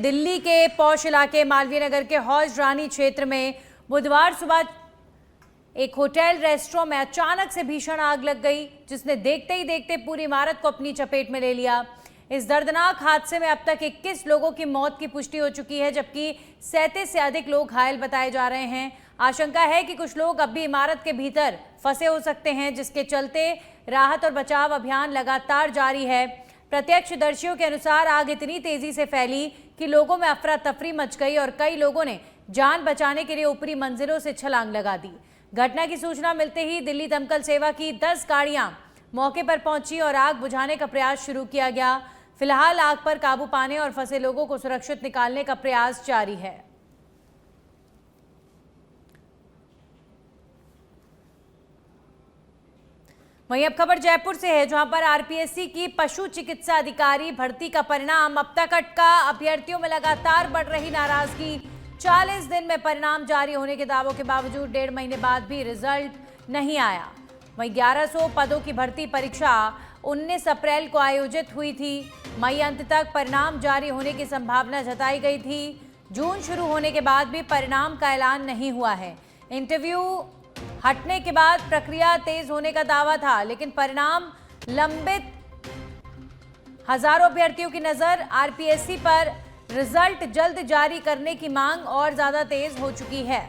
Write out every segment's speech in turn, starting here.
दिल्ली के पौष इलाके मालवीय नगर के हौज रानी क्षेत्र में बुधवार सुबह एक होटल रेस्टोरेंट में अचानक से भीषण आग लग गई, जिसने देखते ही देखते पूरी इमारत को अपनी चपेट में ले लिया। इस दर्दनाक हादसे में अब तक 21 लोगों की मौत की पुष्टि हो चुकी है, जबकि 37 से अधिक लोग घायल बताए जा रहे हैं। आशंका है कि कुछ लोग अब भी इमारत के भीतर फंसे हो सकते हैं, जिसके चलते राहत और बचाव अभियान लगातार जारी है। प्रत्यक्षदर्शियों के अनुसार आग इतनी तेजी से फैली कि लोगों में अफरा तफरी मच गई और कई लोगों ने जान बचाने के लिए ऊपरी मंजिलों से छलांग लगा दी। घटना की सूचना मिलते ही दिल्ली दमकल सेवा की 10 गाड़ियां मौके पर पहुंची और आग बुझाने का प्रयास शुरू किया गया। फिलहाल आग पर काबू पाने और फंसे लोगों को सुरक्षित निकालने का प्रयास जारी है। वहीं अब खबर जयपुर से है, जहां पर आरपीएससी की पशु चिकित्सा अधिकारी भर्ती का परिणाम अब तक अटका। अभ्यर्थियों में लगातार बढ़ रही नाराजगी। 40 दिन में परिणाम जारी होने के दावों के बावजूद 1.5 महीने बाद भी रिजल्ट नहीं आया। वहीं 1100 पदों की भर्ती परीक्षा 19 अप्रैल को आयोजित हुई थी। मई अंत तक परिणाम जारी होने की संभावना जताई गई थी। जून शुरू होने के बाद भी परिणाम का ऐलान नहीं हुआ है। इंटरव्यू हटने के बाद प्रक्रिया तेज होने का दावा था, लेकिन परिणाम लंबित। हजारों अभ्यर्थियों की नजर आरपीएससी पर। रिजल्ट जल्द जारी करने की मांग और ज्यादा तेज हो चुकी है।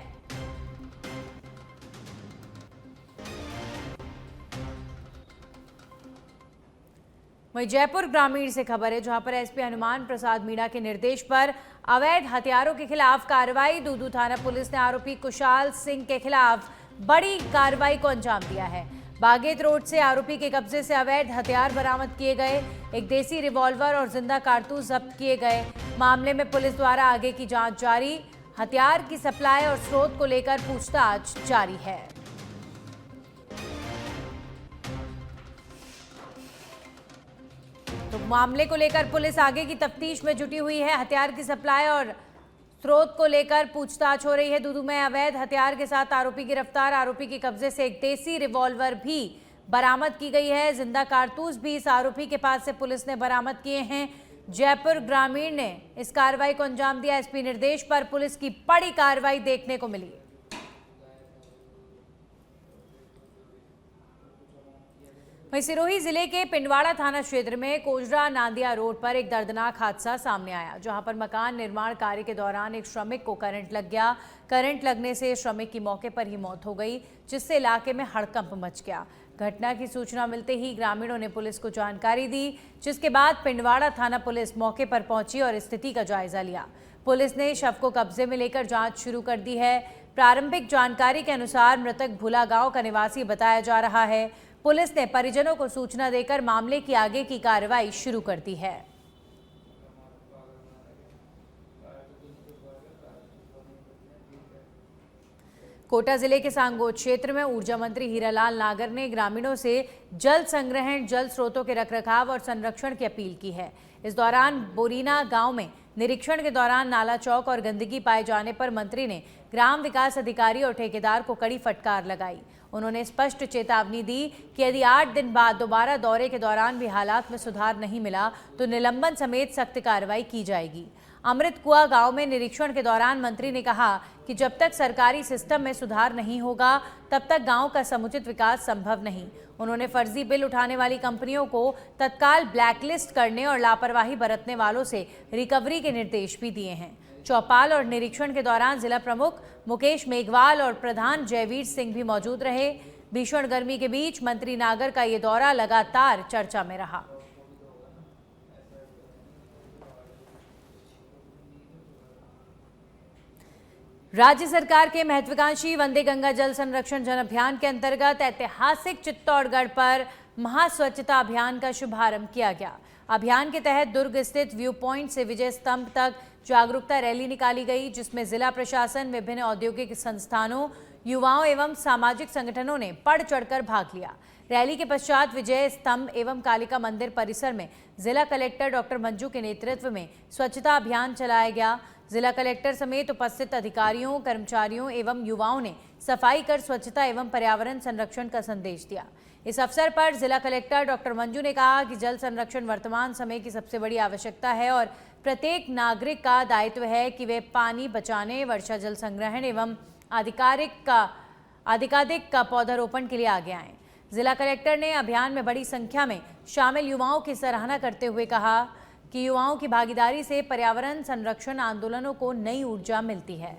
वहीं जयपुर ग्रामीण से खबर है, जहां पर एसपी हनुमान प्रसाद मीणा के निर्देश पर अवैध हथियारों के खिलाफ कार्रवाई। दूदू थाना पुलिस ने आरोपी कुशाल सिंह के खिलाफ बड़ी कार्रवाई को अंजाम दिया है। बागेत रोड से आरोपी के कब्जे से अवैध हथियार बरामद किए गए। एक देसी रिवॉल्वर और जिंदा कारतूस जब्त किए गए। मामले में पुलिस द्वारा आगे की जांच जारी। हथियार की सप्लाई और स्रोत को लेकर पूछताछ जारी है। तो मामले को लेकर पुलिस आगे की तफ्तीश में जुटी हुई है। हथियार की सप्लाई और स्रोत को लेकर पूछताछ हो रही है। दूदू में अवैध हथियार के साथ आरोपी गिरफ्तार। आरोपी के कब्जे से एक देसी रिवॉल्वर भी बरामद की गई है। जिंदा कारतूस भी इस आरोपी के पास से पुलिस ने बरामद किए हैं। जयपुर ग्रामीण ने इस कार्रवाई को अंजाम दिया। एसपी निर्देश पर पुलिस की बड़ी कार्रवाई देखने को मिली। वहीं सिरोही जिले के पिंडवाड़ा थाना क्षेत्र में कोजरा नांदिया रोड पर एक दर्दनाक हादसा सामने आया, जहां पर मकान निर्माण कार्य के दौरान एक श्रमिक को करंट लग गया। करंट लगने से श्रमिक की मौके पर ही मौत हो गई, जिससे इलाके में हड़कंप मच गया। घटना की सूचना मिलते ही ग्रामीणों ने पुलिस को जानकारी दी, जिसके बाद पिंडवाड़ा थाना पुलिस मौके पर पहुंची और स्थिति का जायजा लिया। पुलिस ने शव को कब्जे में लेकर जांच शुरू कर दी है। प्रारंभिक जानकारी के अनुसार मृतक भुला गांव का निवासी बताया जा रहा है। पुलिस ने परिजनों को सूचना देकर मामले की आगे की कार्रवाई शुरू कर दी है। कोटा जिले के सांगोद क्षेत्र में ऊर्जा मंत्री हीरालाल नागर ने ग्रामीणों से जल संग्रहण, जल स्रोतों के रखरखाव और संरक्षण की अपील की है। इस दौरान बोरीना गांव में निरीक्षण के दौरान नाला चौक और गंदगी पाए जाने पर मंत्री ने ग्राम विकास अधिकारी और ठेकेदार को कड़ी फटकार लगाई। उन्होंने स्पष्ट चेतावनी दी कि यदि 8 दिन बाद दोबारा दौरे के दौरान भी हालात में सुधार नहीं मिला तो निलंबन समेत सख्त कार्रवाई की जाएगी। अमृत कुआ गांव में निरीक्षण के दौरान मंत्री ने कहा कि जब तक सरकारी सिस्टम में सुधार नहीं होगा तब तक गांव का समुचित विकास संभव नहीं। उन्होंने फर्जी बिल उठाने वाली कंपनियों को तत्काल ब्लैकलिस्ट करने और लापरवाही बरतने वालों से रिकवरी के निर्देश भी दिए हैं। चौपाल और निरीक्षण के दौरान जिला प्रमुख मुकेश मेघवाल और प्रधान जयवीर सिंह भी मौजूद रहे। भीषण गर्मी के बीच मंत्री नागर का ये दौरा लगातार चर्चा में रहा। राज्य सरकार के महत्वाकांक्षी वंदे गंगा जल संरक्षण जन अभियान के अंतर्गत ऐतिहासिक चित्तौड़गढ़ पर महास्वच्छता अभियान का शुभारंभ किया गया। अभियान के तहत दुर्ग स्थित व्यू पॉइंट से विजय स्तंभ तक जागरूकता रैली निकाली गई, जिसमें जिला प्रशासन, विभिन्न औद्योगिक संस्थानों, युवाओं एवं सामाजिक संगठनों ने बढ़ चढ़कर भाग लिया। रैली के पश्चात विजय स्तंभ एवं कालिका मंदिर परिसर में जिला कलेक्टर डॉक्टर मंजू के नेतृत्व में स्वच्छता अभियान चलाया गया। जिला कलेक्टर समेत उपस्थित अधिकारियों, कर्मचारियों एवं युवाओं ने सफाई कर स्वच्छता एवं पर्यावरण संरक्षण का संदेश दिया। इस अवसर पर जिला कलेक्टर डॉक्टर मंजू ने कहा कि जल संरक्षण वर्तमान समय की सबसे बड़ी आवश्यकता है और प्रत्येक नागरिक का दायित्व है कि वे पानी बचाने, वर्षा जल संग्रहण एवं अधिकाधिक का पौधारोपण के लिए आगे आएं। जिला कलेक्टर ने अभियान में बड़ी संख्या में शामिल युवाओं की सराहना करते हुए कहा कि युवाओं की भागीदारी से पर्यावरण संरक्षण आंदोलनों को नई ऊर्जा मिलती है।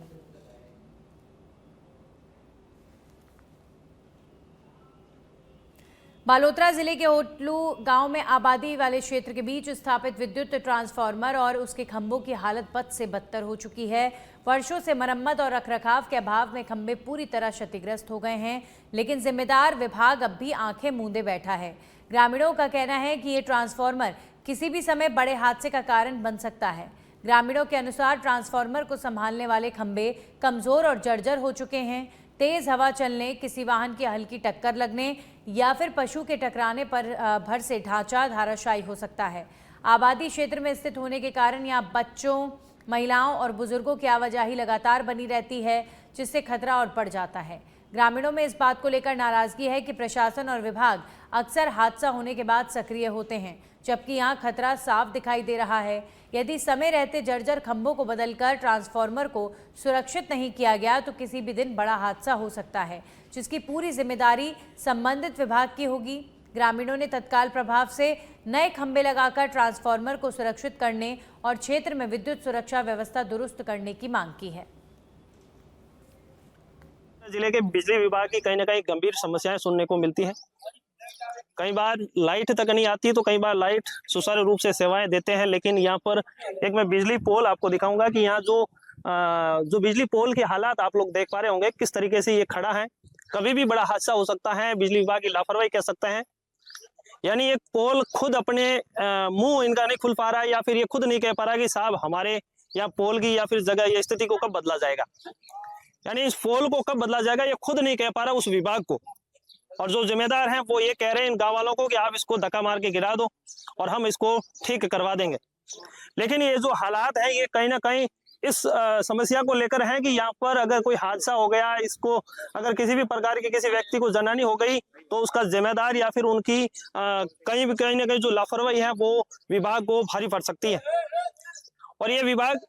बालोतरा जिले के ओटलू गांव में आबादी वाले क्षेत्र के बीच स्थापित विद्युत ट्रांसफार्मर और उसके खंभों की हालत बद से बदतर हो चुकी है। वर्षों से मरम्मत और रखरखाव के अभाव में खंभे पूरी तरह क्षतिग्रस्त हो गए हैं, लेकिन जिम्मेदार विभाग अब भी आंखें मूंदे बैठा है। ग्रामीणों का कहना है कि ये ट्रांसफार्मर किसी भी समय बड़े हादसे का कारण बन सकता है। ग्रामीणों के अनुसार ट्रांसफार्मर को संभालने वाले खंभे कमजोर और जर्जर हो चुके हैं। तेज हवा चलने, किसी वाहन की हल्की टक्कर लगने या फिर पशु के टकराने पर भर से ढांचा धाराशायी हो सकता है। आबादी क्षेत्र में स्थित होने के कारण यहाँ बच्चों, महिलाओं और बुजुर्गों की आवाजाही लगातार बनी रहती है, जिससे खतरा और बढ़ जाता है। ग्रामीणों में इस बात को लेकर नाराजगी है कि प्रशासन और विभाग अक्सर हादसा होने के बाद सक्रिय होते हैं, जबकि यहाँ खतरा साफ दिखाई दे रहा है। यदि समय रहते जर्जर खंभों को बदलकर ट्रांसफार्मर को सुरक्षित नहीं किया गया तो किसी भी दिन बड़ा हादसा हो सकता है, जिसकी पूरी जिम्मेदारी संबंधित विभाग की होगी। ग्रामीणों ने तत्काल प्रभाव से नए खंभे लगाकर ट्रांसफार्मर को सुरक्षित करने और क्षेत्र में विद्युत सुरक्षा व्यवस्था दुरुस्त करने की मांग की है। जिले के बिजली विभाग की कहीं ना कहीं गंभीर समस्याएं सुनने को मिलती है। कई बार लाइट तक नहीं आती तो कई बार लाइट सुचारू रूप से सेवाएं देते हैं, लेकिन यहाँ पर एक मैं बिजली पोल आपको दिखाऊंगा कि यहाँ जो बिजली पोल के हालात आप लोग देख पा रहे होंगे किस तरीके से ये खड़ा है। कभी भी बड़ा हादसा हो सकता है, बिजली विभाग की लापरवाही कह सकते हैं। यानी एक पोल खुद अपने मुंह इनका नहीं खुल पा रहा है या फिर ये खुद नहीं कह पा रहा कि साहब हमारे यहाँ पोल की या फिर जगह या स्थिति को कब बदला जाएगा। यानी इस पोल को कब बदला जाएगा ये खुद नहीं कह पा रहा उस विभाग को, और जो जिम्मेदार हैं वो ये कह रहे हैं इन गांव वालों को कि आप इसको धक्का मार के गिरा दो और हम इसको ठीक करवा देंगे। लेकिन ये जो हालात हैं ये कहीं ना कहीं इस समस्या को लेकर है कि यहाँ पर अगर कोई हादसा हो गया, इसको अगर किसी भी प्रकार की किसी व्यक्ति को जनहानि हो गई तो उसका जिम्मेदार या फिर उनकी कहीं ना कहीं जो लापरवाही है वो विभाग को भारी पड़ सकती है। और ये विभाग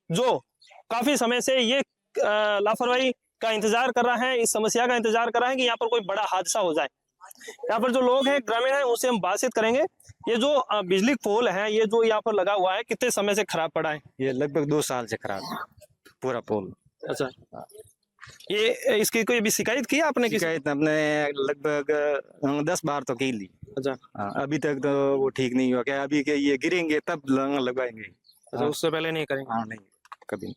जो काफी समय से ये लापरवाही का इंतजार कर रहा है, इस समस्या का इंतजार कर रहा है कि यहाँ पर कोई बड़ा हादसा हो जाए। यहाँ पर जो लोग हैं ग्रामीण हैं उनसे हम बातचीत करेंगे। ये जो बिजली पोल है ये जो यहाँ पर लगा हुआ है कितने समय से खराब पड़ा है? ये लगभग 2 साल से खराब है पूरा पोल। अच्छा, ये इसकी कोई भी शिकायत की आपने? शिकायत हमने लगभग 10 बार तो की ली। अच्छा, अभी तक तो वो ठीक नहीं हुआ। क्या अभी के ये गिरेंगे तब लगाएंगे? अच्छा, उससे पहले नहीं करेंगे? हाँ, नहीं कभी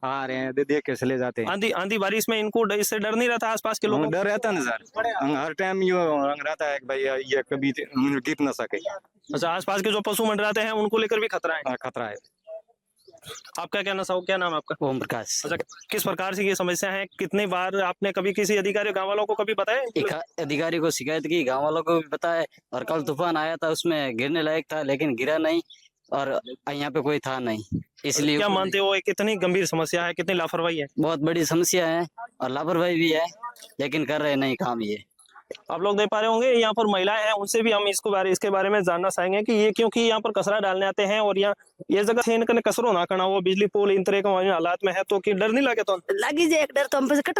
आ रहे हैं देख के चले जाते हैं। आंधी बारिश में इनको इससे डर नहीं रहता? आसपास के लोगों को डर रहता है ना सर, हर टाइम ये रहता है कि भाई ये कभी गिर ना सके। अच्छा, आसपास के जो पशु मंडराते हैं उनको लेकर भी खतरा है? खतरा है। आपका क्या नाम आपका? ओम प्रकाश। अच्छा, किस प्रकार से ये समस्या है? कितनी बार आपने कभी किसी अधिकारी गांव वालों को कभी बताया? एक अधिकारी को शिकायत की, गांव वालों को भी बताया, और कल तूफान आया था उसमें गिरने लायक था लेकिन गिरा नहीं और यहाँ पे कोई था नहीं, इसलिए। क्या मानते हो कितनी गंभीर समस्या है, कितनी लापरवाही है? बहुत बड़ी समस्या है और लापरवाही भी है, लेकिन कर रहे नहीं काम ये। आप लोग देख पा रहे होंगे यहाँ पर महिलाएं हैं, उनसे भी हम इसके बारे में जानना चाहेंगे कि ये क्योंकि यहाँ पर कचरा डालने आते हैं और यहाँ ये जगह से इनका कसरो ना करना वो बिजली पोल इन तरह के हालात में है तो कि डर नहीं लगे? तो लगी जे एक डर तो हम पे कट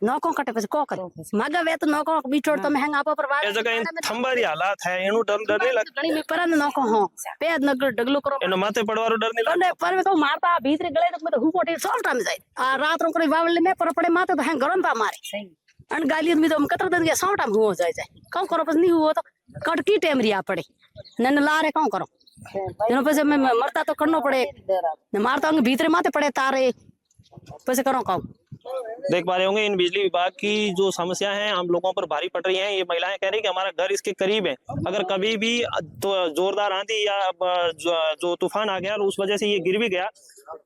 नौको कटे पे को कर मागा वे तो नौको बिछोड़ तो महंगा पर परवाह ये जगह इन थंबारी हालात है इनु डर नहीं लगे? गणी में परन नौको हो पे नगर डगलो करो इन माथे पड़वारो डर नहीं लगे? पर में को मारता भीतर गले तो मैं हुपोटी सब टाइम जाए आ रात रो करे बावले में पर पड़े माथे तो हैं गरम पा मारे सही अन गाली में तो हम कतर दिन के सब टाइम हो जाए कौन करो बस नहीं हुआ तो कटकी टाइम रिया पड़े नन ला रे कौन करो जनो पैसे में मरता तो करना पड़े न मारता होंगे भीतर माथे पड़े तारे पैसे करो कौन। देख पा रहे होंगे इन बिजली विभाग की जो समस्या है आम लोगों पर भारी पड़ रही है। ये महिलाएं कह रही कि हमारा घर इसके करीब है, अगर कभी भी तो जोरदार आंधी या जो तूफान आ गया और उस वजह से ये गिर भी गया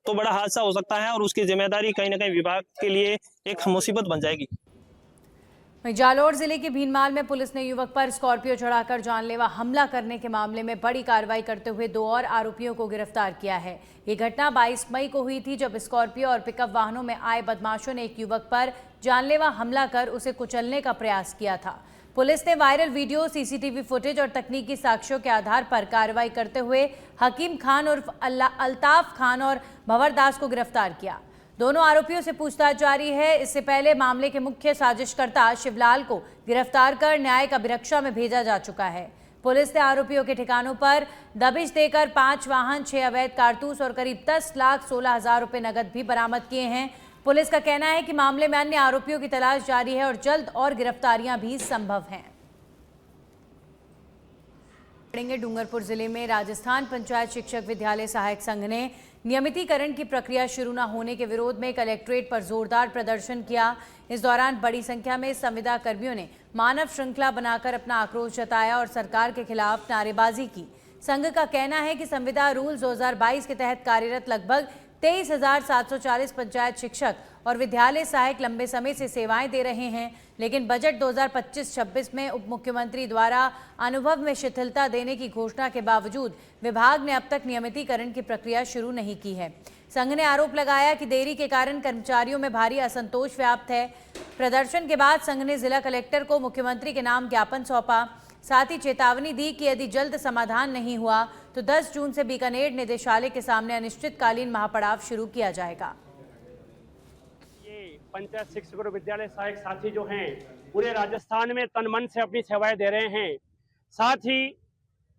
तो बड़ा हादसा हो सकता है और उसकी जिम्मेदारी कहीं ना कहीं विभाग के लिए एक मुसीबत बन जाएगी। जालौर जिले के भीनमाल में पुलिस ने युवक पर स्कॉर्पियो चढ़ाकर जानलेवा हमला करने के मामले में बड़ी कार्रवाई करते हुए 2 और आरोपियों को गिरफ्तार किया है। ये घटना 22 मई को हुई थी जब स्कॉर्पियो और पिकअप वाहनों में आए बदमाशों ने एक युवक पर जानलेवा हमला कर उसे कुचलने का प्रयास किया था। पुलिस ने वायरल वीडियो, सीसीटीवी फुटेज और तकनीकी साक्ष्यों के आधार पर कार्रवाई करते हुए हकीम खान उर्फ अल्ताफ खान और भंवर दास को गिरफ्तार किया। दोनों आरोपियों से पूछताछ जारी है। इससे पहले मामले के मुख्य साजिशकर्ता शिवलाल को गिरफ्तार कर न्यायिक अभिरक्षा में भेजा जा चुका है। पुलिस ने आरोपियों के ठिकानों पर दबिश देकर 5 वाहन, 6 अवैध कारतूस और करीब 10,16,000 रुपए नकद भी बरामद किए हैं। पुलिस का कहना है कि मामले में अन्य आरोपियों की तलाश जारी है और जल्द और गिरफ्तारियां भी संभव हैं। डूंगरपुर जिले में राजस्थान पंचायत शिक्षक विद्यालय सहायक संघ ने नियमितीकरण की प्रक्रिया शुरू न होने के विरोध में कलेक्ट्रेट पर जोरदार प्रदर्शन किया। इस दौरान बड़ी संख्या में संविदा कर्मियों ने मानव श्रृंखला बनाकर अपना आक्रोश जताया और सरकार के खिलाफ नारेबाजी की। संघ का कहना है कि संविदा रूल्स 2022 के तहत कार्यरत लगभग 23,740 पंचायत शिक्षक और विद्यालय सहायक लंबे समय से सेवाएं दे रहे हैं, लेकिन बजट 2025-26 में उप मुख्यमंत्री द्वारा अनुभव में शिथिलता देने की घोषणा के बावजूद विभाग ने अब तक नियमितीकरण की प्रक्रिया शुरू नहीं की है। संघ ने आरोप लगाया कि देरी के कारण कर्मचारियों में भारी असंतोष व्याप्त है। प्रदर्शन के बाद संघ ने जिला कलेक्टर को मुख्यमंत्री के नाम ज्ञापन सौंपा। साथ ही चेतावनी दी कि यदि जल्द समाधान नहीं हुआ तो 10 जून से बीकानेर निदेशालय के सामने अनिश्चितकालीन महापड़ाव शुरू किया जाएगा। ये पंचायत शिक्षक और विद्यालय सहायक साथी जो हैं पूरे राजस्थान में तन मन से अपनी सेवाएं दे रहे हैं। साथ ही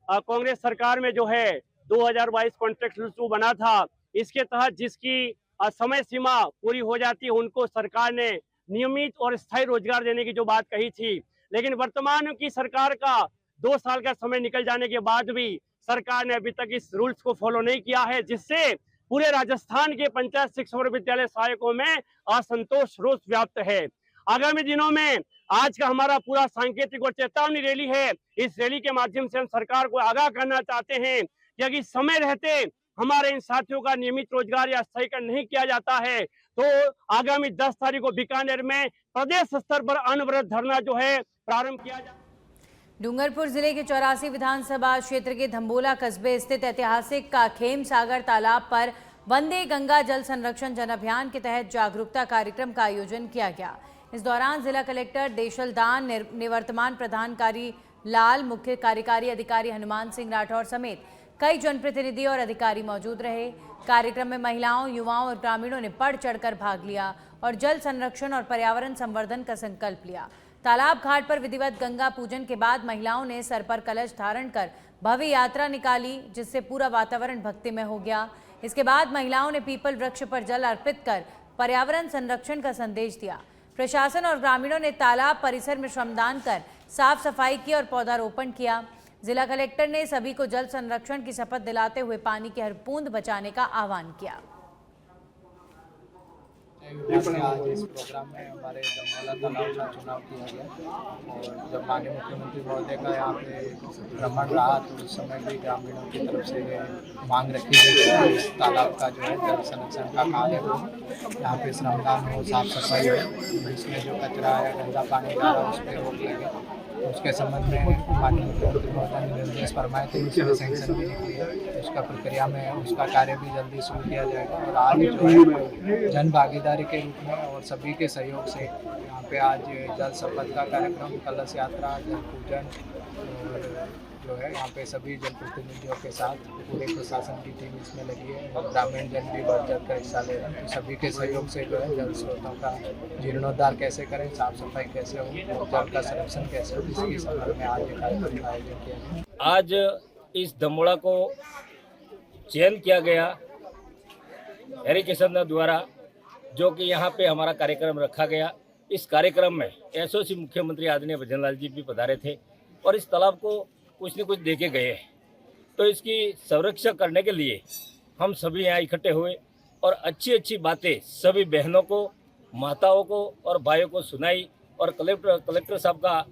कांग्रेस सरकार में जो है 2022 कॉन्ट्रैक्ट रूल बना था, इसके तहत जिसकी समय सीमा पूरी हो जाती है उनको सरकार ने नियमित और स्थायी रोजगार देने की जो बात कही थी, लेकिन वर्तमान की सरकार का 2 साल का समय निकल जाने के बाद भी सरकार ने अभी तक इस रूल्स को फॉलो नहीं किया है, जिससे पूरे राजस्थान के पंचायत शिक्षक और विद्यालय सहायकों में असंतोष रोष व्याप्त है। आगामी दिनों में आज का हमारा पूरा सांकेतिक और चेतावनी रैली है। इस रैली के माध्यम से हम सरकार को आगाह करना चाहते हैं कि अगर समय रहते हमारे इन साथियों का नियमित रोजगार या स्थायीकरण नहीं किया जाता है तो आगामी 10 तारीख को बीकानेर में प्रदेश स्तर पर अनवरत धरना जो है प्रारंभ किया जाए। डूंगरपुर जिले के 84 विधानसभा क्षेत्र के धम्बोला कस्बे स्थित ऐतिहासिक काखेम सागर तालाब पर वंदे गंगा जल संरक्षण जन अभियान के तहत जागरूकता कार्यक्रम का आयोजन किया गया। इस दौरान जिला कलेक्टर देशल दान, निवर्तमान प्रधान लाल, मुख्य कार्यकारी अधिकारी हनुमान सिंह राठौर समेत कई जनप्रतिनिधि और अधिकारी मौजूद रहे। कार्यक्रम में महिलाओं, युवाओं और ग्रामीणों ने बढ़ चढ़कर भाग लिया और जल संरक्षण और पर्यावरण संवर्धन का संकल्प लिया। तालाब घाट पर विधिवत गंगा पूजन के बाद महिलाओं ने सर पर कलश धारण कर भव्य यात्रा निकाली, जिससे पूरा वातावरण भक्तिमय हो गया। इसके बाद महिलाओं ने पीपल वृक्ष पर जल अर्पित कर पर्यावरण संरक्षण का संदेश दिया। प्रशासन और ग्रामीणों ने तालाब परिसर में श्रमदान कर साफ सफाई की और पौधारोपण किया। जिला कलेक्टर ने सभी को जल संरक्षण की शपथ दिलाते हुए पानी की हर बूंद बचाने का आह्वान किया। आज इस प्रोग्राम में हमारे धम्बोला तालाब का चुनाव किया गया और जब माननीय मुख्यमंत्री महोदय का यहाँ पे भ्रमण रहा तो उस समय भी ग्रामीणों की तरफ से मांग रखी गई कि इस तालाब का जो है जल संरक्षण का कार्य हो, यहाँ पे श्रमदान हो, साफ सफाई हो, इसमें जो कचरा है, गंदा पानी जा रहा है उस पर रोक लगे। उसके संबंध में माननीय मुख्यमंत्री महोदय ने निर्देश फरमाए थे, उसमें सैंक्शन भी निकली है। उसका प्रक्रिया में उसका कार्य भी जल्दी शुरू किया जाएगा और आज जो है जन भागीदारी के रूप में और सभी के सहयोग से यहाँ पे आज जल शपथ का कार्यक्रम, कलश यात्रा, जल पूजन और जो है यहाँ पे सभी जनप्रतिनिधियों के साथ पूरे प्रशासन की टीम इसमें लगी है और ग्रामीण जन भी बढ़ चढ़ कर हिस्सा ले रहे हैं। तो सभी के सहयोग से जो है जल स्रोतों का जीर्णोद्धार कैसे करें, साफ सफाई कैसे हो, जल का संरक्षण कैसे हो, इसके संबंध में आज ये कार्यक्रम का आयोजन किया गया। आज इस धम्बोला को चयन किया गया एरिकेशन द्वारा, जो कि यहाँ पे हमारा कार्यक्रम रखा गया। इस कार्यक्रम में एसओसी मुख्यमंत्री आदरणीय भजनलाल जी भी पधारे थे और इस तालाब को कुछ न कुछ देके गए हैं। तो इसकी संरक्षण करने के लिए हम सभी यहाँ इकट्ठे हुए और अच्छी अच्छी बातें सभी बहनों को, माताओं को और भाइयों को सुनाई और कलेक्टर साहब का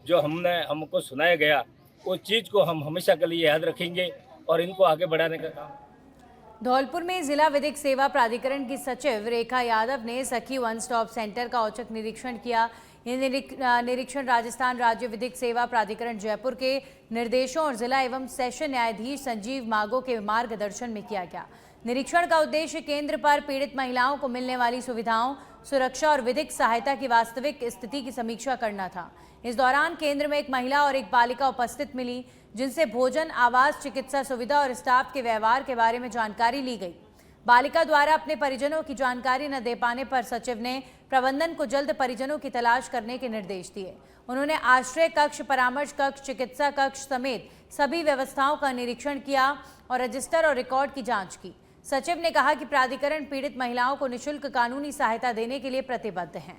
जो हमको सुनाया गया वो चीज़ को हम हमेशा के लिए याद रखेंगे और इनको आगे बढ़ाने का काम। धौलपुर में जिला विधिक सेवा प्राधिकरण की सचिव रेखा यादव ने सखी वन स्टॉप सेंटर का औचक निरीक्षण किया। यह निरीक्षण राजस्थान राज्य विधिक सेवा प्राधिकरण जयपुर के निर्देशों और जिला एवं सेशन न्यायाधीश संजीव मागो के मार्गदर्शन में किया गया। निरीक्षण का उद्देश्य केंद्र पर पीड़ित महिलाओं को मिलने वाली सुविधाओं, सुरक्षा और विधिक सहायता की वास्तविक स्थिति की समीक्षा करना था। इस दौरान केंद्र में एक महिला और एक बालिका उपस्थित मिली, जिनसे भोजन, आवास, चिकित्सा सुविधा और स्टाफ के व्यवहार के बारे में जानकारी ली गई। बालिका द्वारा अपने परिजनों की जानकारी न दे पाने पर सचिव ने प्रबंधन को जल्द परिजनों की तलाश करने के निर्देश दिए। उन्होंने आश्रय कक्ष, परामर्श कक्ष, चिकित्सा कक्ष समेत सभी व्यवस्थाओं का निरीक्षण किया और रजिस्टर और रिकॉर्ड की जांच की। सचिव ने कहा कि प्राधिकरण पीड़ित महिलाओं को निःशुल्क कानूनी सहायता देने के लिए प्रतिबद्ध है।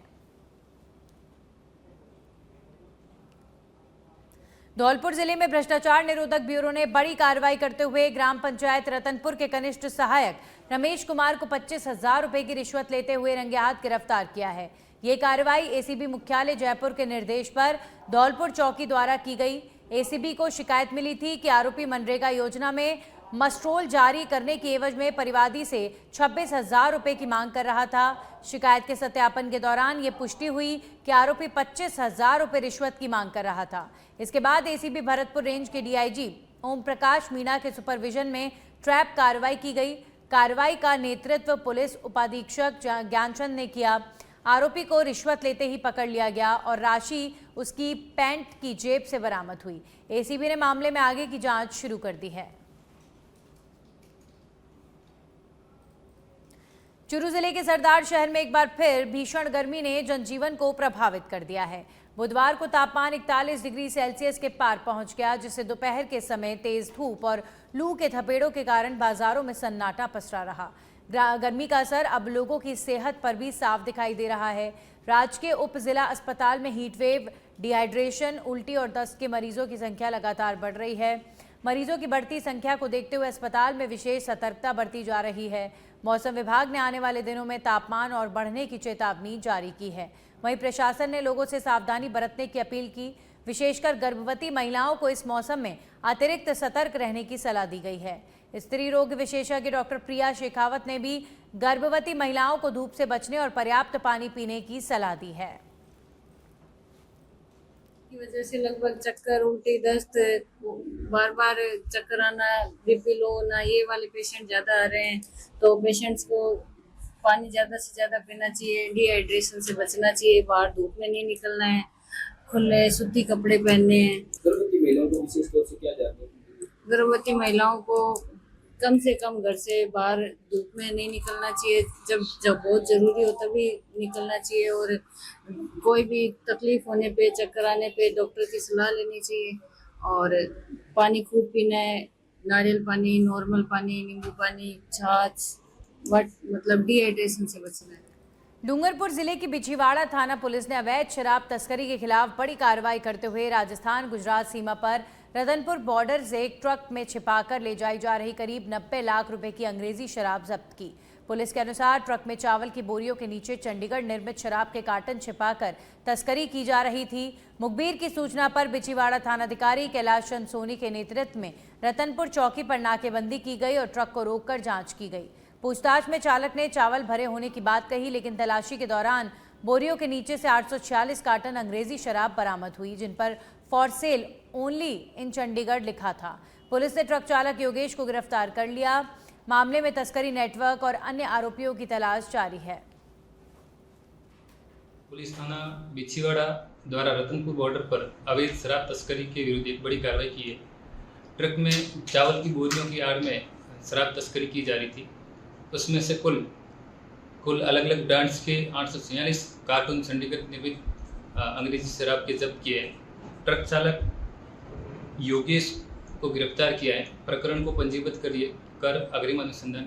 धौलपुर जिले में भ्रष्टाचार निरोधक ब्यूरो ने बड़ी कार्रवाई करते हुए ग्राम पंचायत रतनपुर के कनिष्ठ सहायक रमेश कुमार को 25,000 रुपए की रिश्वत लेते हुए रंगे हाथ गिरफ्तार किया है। ये कार्रवाई एसीबी मुख्यालय जयपुर के निर्देश पर धौलपुर चौकी द्वारा की गई। एसीबी को शिकायत मिली थी कि आरोपी मनरेगा योजना में मस्ट्रोल जारी करने की एवज में परिवादी से 26,000 रुपए की मांग कर रहा था। शिकायत के सत्यापन के दौरान ये पुष्टि हुई कि आरोपी 25,000 रुपए रिश्वत की मांग कर रहा था। इसके बाद एसीबी भरतपुर रेंज के डीआईजी ओम प्रकाश मीणा के सुपरविजन में ट्रैप कार्रवाई की गई। कार्रवाई का नेतृत्व पुलिस उपाधीक्षक ज्ञानचंद ने किया। आरोपी को रिश्वत लेते ही पकड़ लिया गया और राशि उसकी पैंट की जेब से बरामद हुई। एसीबी ने मामले में आगे की जांच शुरू कर दी है। चूरू जिले के सरदार शहर में एक बार फिर भीषण गर्मी ने जनजीवन को प्रभावित कर दिया है। बुधवार को तापमान 41 डिग्री सेल्सियस के पार पहुंच गया, जिससे दोपहर के समय तेज धूप और लू के थपेड़ों के कारण बाजारों में सन्नाटा पसरा रहा। गर्मी का असर अब लोगों की सेहत पर भी साफ दिखाई दे रहा है। राजकीय उप जिला अस्पताल में हीटवेव, डिहाइड्रेशन, उल्टी और दस्त के मरीजों की संख्या लगातार बढ़ रही है। मरीजों की बढ़ती संख्या को देखते हुए अस्पताल में विशेष सतर्कता बरती जा रही है। मौसम विभाग ने आने वाले दिनों में तापमान और बढ़ने की चेतावनी जारी की है। वहीं प्रशासन ने लोगों से सावधानी बरतने की अपील की। विशेषकर गर्भवती महिलाओं को इस मौसम में अतिरिक्त सतर्क रहने की सलाह दी गई है। स्त्री रोग विशेषज्ञ डॉक्टर प्रिया शेखावत ने भी गर्भवती महिलाओं को धूप से बचने और पर्याप्त पानी पीने की सलाह दी है। की वजह से लगभग चक्कर, उल्टी, दस्त, बार बार चक्कर आना, बीपी लो होना, ये वाले पेशेंट ज़्यादा आ रहे हैं। तो पेशेंट्स को पानी ज़्यादा से ज़्यादा पीना चाहिए, डिहाइड्रेशन से बचना चाहिए, बाहर धूप में नहीं निकलना है, खुले सूती कपड़े पहनने हैं। गर्भवती महिलाओं को विशेष तौर से क्या जानते हैं? गर्भवती महिलाओं को कम से कम घर से बाहर धूप में नहीं निकलना चाहिए। जब बहुत ज़रूरी हो तभी निकलना चाहिए और कोई भी तकलीफ होने पे, चक्कर आने पे डॉक्टर की सलाह लेनी चाहिए। और पानी खूब पीना है, नारियल पानी, नॉर्मल पानी, नींबू पानी, छाछ, मतलब डिहाइड्रेशन से बचना है। डूंगरपुर जिले की बिछीवाड़ा थाना पुलिस ने अवैध शराब तस्करी के खिलाफ बड़ी कार्रवाई करते हुए राजस्थान गुजरात सीमा पर रतनपुर बॉर्डर से एक ट्रक में छिपाकर ले जाई जा रही करीब 90 लाख रुपए की अंग्रेजी शराब जब्त की। पुलिस के अनुसार ट्रक में चावल की बोरियों के नीचे चंडीगढ़ निर्मित शराब के कार्टन छिपाकर तस्करी की जा रही थी। मुखबिर की सूचना पर बिछीवाड़ा थानाधिकारी कैलाश चंद सोनी के नेतृत्व में रतनपुर चौकी पर नाकेबंदी की गई और ट्रक को रोककर जांच की गई। पूछताछ में चालक ने चावल भरे होने की बात कही, लेकिन तलाशी के दौरान बोरियों के नीचे से 846 कार्टन अंग्रेजी शराब बरामद हुई, जिन पर for sale only in Chandigarh लिखा था। पुलिस ने ट्रक चालक योगेश को गिरफ्तार कर लिया। मामले में तस्करी नेटवर्क और अन्य आरोपियों की तलाश जारी है। पुलिस थाना बिछीवाड़ा द्वारा रतनपुर बॉर्डर पर अवैध शराब तस्करी के विरुद्ध एक बड़ी कार्रवाई की है। ट्रक में चावल की बोरियों की आड़ में शराब तस्करी की जा रही थी। उसमें से कुल अलग अलग ब्रांड्स के 846 कार्टून चंडीगढ़ निर्मित अंग्रेजी शराब के जब्त किए हैं। ट्रक चालक योगेश को गिरफ्तार किया है। प्रकरण को पंजीबद्ध कर अग्रिम अनुसंधान